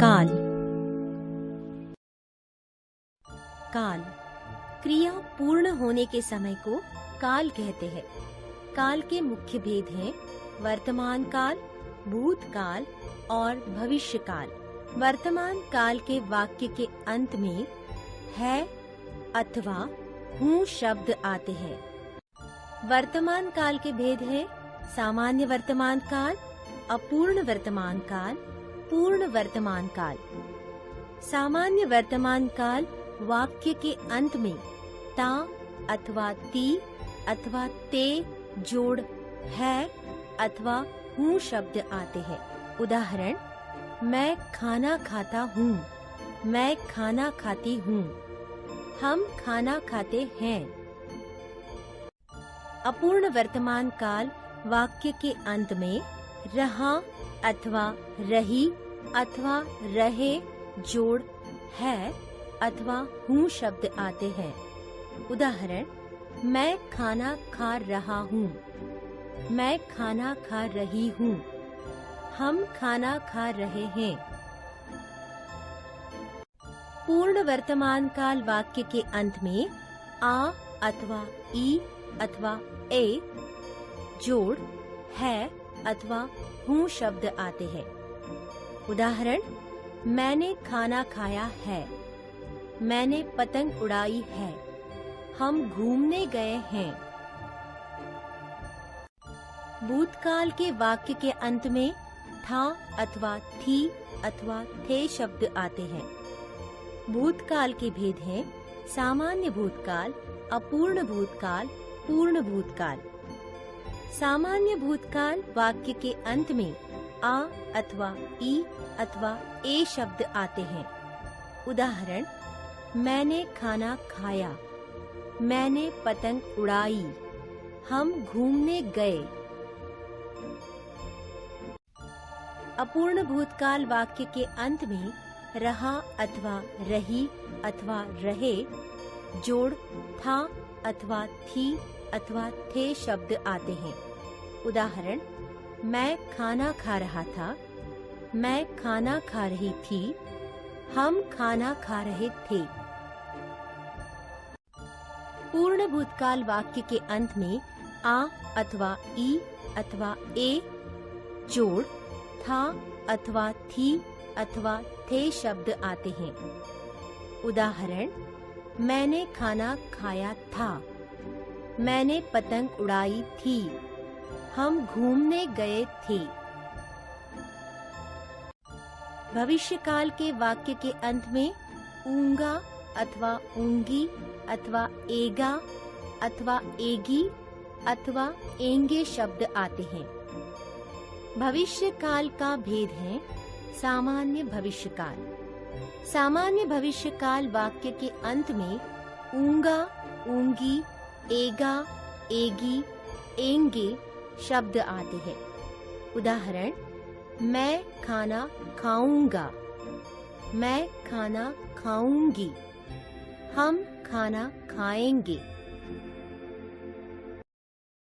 काल। काल क्रिया पूर्ण होने के समय को काल कहते हैं। काल के मुख्य भेद हैं वर्तमान काल, भूतकाल और भविष्य काल। वर्तमान काल के वाक्य के अंत में है अथवा हूँ शब्द आते हैं। वर्तमान काल के भेद हैं सामान्य वर्तमान काल, अपूर्ण वर्तमान काल, पूर्ण वर्तमान काल। सामान्य वर्तमान काल वाक्य के अंत में ता अथवा ती अथवा ते जोड़ है अथवा हूँ शब्द आते हैं। उदाहरण, मैं खाना खाता हूँ, मैं खाना खाती हूँ, हम खाना खाते हैं। अपूर्ण वर्तमान काल वाक्य के अंत में रहा अथवा रही अथवा रहे जोड़ है अथवा हूँ शब्द आते हैं। उदाहरण, मैं खाना खा रहा हूँ, मैं खाना खा रही हूँ, हम खाना खा रहे हैं। पूर्ण वर्तमान काल वाक्य के अंत में आ अथवा ई अथवा ए जोड़ है अथवा हूँ शब्द आते हैं। उदाहरण, मैंने खाना खाया है, मैंने पतंग उड़ाई है, हम घूमने गए हैं। भूतकाल के वाक्य के अंत में था अथवा थी अथवा थे शब्द आते हैं। भूतकाल के भेद हैं सामान्य भूतकाल, अपूर्ण भूतकाल, पूर्ण भूतकाल। सामान्य भूतकाल वाक्य के अंत में आ अथवा ई अथवा ए शब्द आते हैं। उदाहरण, मैंने खाना खाया, मैंने पतंग उड़ाई, हम घूमने गए। अपूर्ण भूतकाल वाक्य के अंत में रहा अथवा रही अथवा रहे जोड़ था अथवा थी अथवा थे शब्द आते हैं। उदाहरण, मैं खाना खा रहा था, मैं खाना खा रही थी, हम खाना खा रहे थे। पूर्ण भूतकाल वाक्य के अंत में आ अथवा ई अथवा ए जोड़ था अथवा थी अथवा थे शब्द आते हैं। उदाहरण, मैंने खाना खाया था, मैंने पतंग उड़ाई थी, हम घूमने गए थे। भविष्य काल के वाक्य के अंत में ऊंगा अथवा ऊंगी अथवा एगा अथवा एगी अथवा एंगे शब्द आते हैं। भविष्य काल का भेद है सामान्य भविष्य काल। सामान्य भविष्य काल वाक्य के अंत में ऊंगा, ऊंगी, एगा, एगी, एंगे शब्द आते हैं। उदाहरण, मैं खाना खाऊंगा, मैं खाना खाऊंगी, हम खाना खाएंगे।